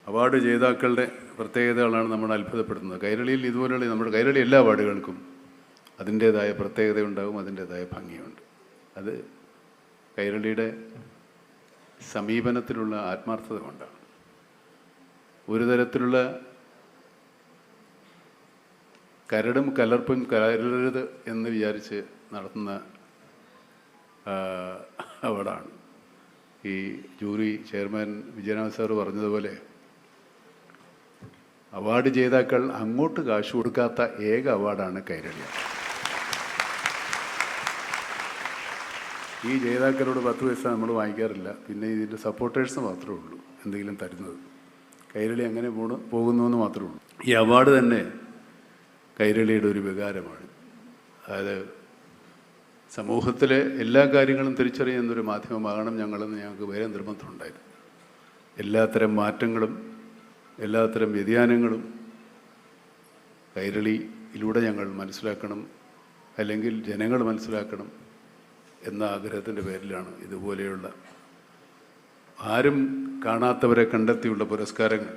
Award ജേതാക്കളുടെ പ്രത്യേകതകളാണ് നമ്മൾ അത്ഭുതപ്പെടുത്തുന്നത്. കൈരളിയിൽ ഇതുപോലെയുള്ള നമ്മുടെ കൈരളി എല്ലാ അവാർഡുകൾക്കും അതിൻ്റേതായ പ്രത്യേകതയുണ്ടാകും, അതിൻ്റേതായ ഭംഗിയുണ്ട്. അത് കൈരളിയുടെ സമീപനത്തിലുള്ള ആത്മാർത്ഥത കൊണ്ടാണ്. ഒരു തരത്തിലുള്ള കരടും കലർപ്പും കലരരുത് എന്ന് വിചാരിച്ച് നടത്തുന്ന അവാർഡാണ്. ഈ ജൂറി ചെയർമാൻ വിജയനാഥ് സാറ് പറഞ്ഞതുപോലെ അവാർഡ് ജേതാക്കൾ അങ്ങോട്ട് കാശ് കൊടുക്കാത്ത ഏക അവാർഡാണ് കൈരളി. ഈ ജേതാക്കളോട് 10 പൈസ നമ്മൾ വാങ്ങിക്കാറില്ല. പിന്നെ ഇതിൻ്റെ സപ്പോർട്ടേഴ്സ് മാത്രമേ ഉള്ളൂ എന്തെങ്കിലും തരുന്നത്. കൈരളി അങ്ങനെ പോകുന്നു എന്ന് മാത്രമേ ഉള്ളൂ. ഈ അവാർഡ് തന്നെ കൈരളിയുടെ ഒരു വികാരമാണ്. അതായത് സമൂഹത്തിലെ എല്ലാ കാര്യങ്ങളും തിരിച്ചറിയുന്നൊരു മാധ്യമമാകണം ഞങ്ങളെന്ന് ഞങ്ങൾക്ക് വേറെ നിർബന്ധമുണ്ടായിരുന്നു. എല്ലാത്തരം മാറ്റങ്ങളും എല്ലാത്തരം വ്യതിയാനങ്ങളും കൈരളിയിലൂടെ ഞങ്ങൾ മനസ്സിലാക്കണം, അല്ലെങ്കിൽ ജനങ്ങൾ മനസ്സിലാക്കണം എന്ന ആഗ്രഹത്തിൻ്റെ പേരിലാണ് ഇതുപോലെയുള്ള ആരും കാണാത്തവരെ കണ്ടെത്തിയുള്ള പുരസ്കാരങ്ങൾ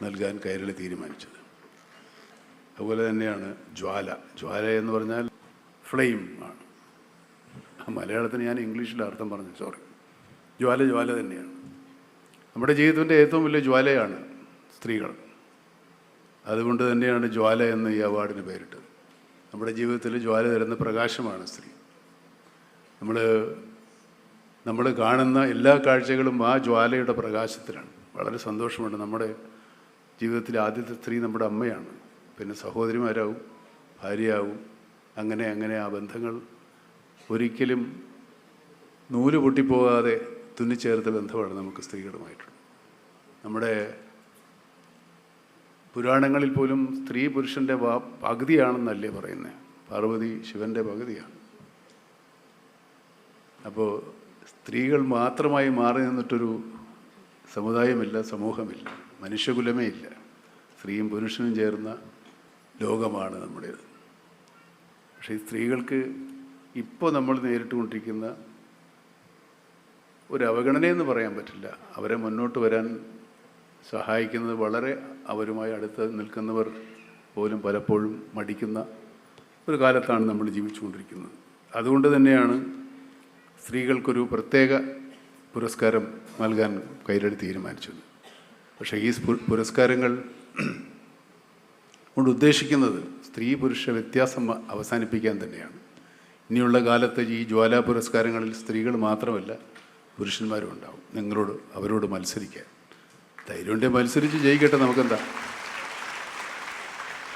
നൽകാൻ കൈരളി തീരുമാനിച്ചത്. അതുപോലെ തന്നെയാണ് ജ്വാല. ജ്വാല എന്ന് പറഞ്ഞാൽ ഫ്ലെയിം ആണ്. മലയാളത്തിന് ഞാൻ ഇംഗ്ലീഷിൽ അർത്ഥം പറഞ്ഞു, സോറി. ജ്വാല ജ്വാല തന്നെയാണ്. നമ്മുടെ ജീവിതത്തിൻ്റെ ഏറ്റവും വലിയ ജ്വാലയാണ് സ്ത്രീകൾ. അതുകൊണ്ട് തന്നെയാണ് ജ്വാല എന്ന് ഈ അവാർഡിന് പേരിട്ടത്. നമ്മുടെ ജീവിതത്തിൽ ജ്വാല തരുന്ന പ്രകാശമാണ് സ്ത്രീ. നമ്മൾ കാണുന്ന എല്ലാ കാഴ്ചകളും ആ ജ്വാലയുടെ പ്രകാശത്തിലാണ്. വളരെ സന്തോഷമുണ്ട്. നമ്മുടെ ജീവിതത്തിലെ ആദ്യത്തെ സ്ത്രീ നമ്മുടെ അമ്മയാണ്. പിന്നെ സഹോദരിമാരാവും, ഭാര്യയാവും. അങ്ങനെ ആ ബന്ധങ്ങൾ ഒരിക്കലും നൂല് പൊട്ടിപ്പോകാതെ തുന്നിച്ചേർത്ത ബന്ധമാണ് നമുക്ക് സ്ത്രീകളുമായിട്ടുള്ളത്. നമ്മുടെ പുരാണങ്ങളിൽ പോലും സ്ത്രീ പുരുഷൻ്റെ പകുതിയാണെന്നല്ലേ പറയുന്നത്. പാർവതി ശിവൻ്റെ പകുതിയാണ്. അപ്പോൾ സ്ത്രീകൾ മാത്രമായി മാറി നിന്നിട്ടൊരു സമുദായമില്ല, സമൂഹമില്ല, മനുഷ്യകുലമേ ഇല്ല. സ്ത്രീയും പുരുഷനും ചേർന്ന ലോകമാണ് നമ്മുടേത്. പക്ഷേ ഈ സ്ത്രീകൾക്ക് ഇപ്പോൾ നമ്മൾ നേരിട്ടുകൊണ്ടിരിക്കുന്ന ഒരു അവഗണനയെന്ന് പറയാൻ പറ്റില്ല. അവരെ മുന്നോട്ട് വരാൻ സഹായിക്കുന്നത് വളരെ അവരുമായി അടുത്ത് നിൽക്കുന്നവർ പോലും പലപ്പോഴും മടിക്കുന്ന ഒരു കാലത്താണ് നമ്മൾ ജീവിച്ചുകൊണ്ടിരിക്കുന്നത്. അതുകൊണ്ട് തന്നെയാണ് സ്ത്രീകൾക്കൊരു പ്രത്യേക പുരസ്കാരം നൽകാൻ കൈരളി തീരുമാനിച്ചത്. പക്ഷേ ഈ പുരസ്കാരങ്ങൾ കൊണ്ട് ഉദ്ദേശിക്കുന്നത് സ്ത്രീ പുരുഷ വ്യത്യാസം അവസാനിപ്പിക്കാൻ തന്നെയാണ്. ഇനിയുള്ള കാലത്ത് ഈ ജ്വാല പുരസ്കാരങ്ങളിൽ സ്ത്രീകൾ മാത്രമല്ല പുരുഷന്മാരും ഉണ്ടാവും. അവരോട് മത്സരിക്കാൻ ധൈര്യമുണ്ടെങ്കിൽ മത്സരിച്ച് ജയിക്കട്ടെ, നമുക്കെന്താ.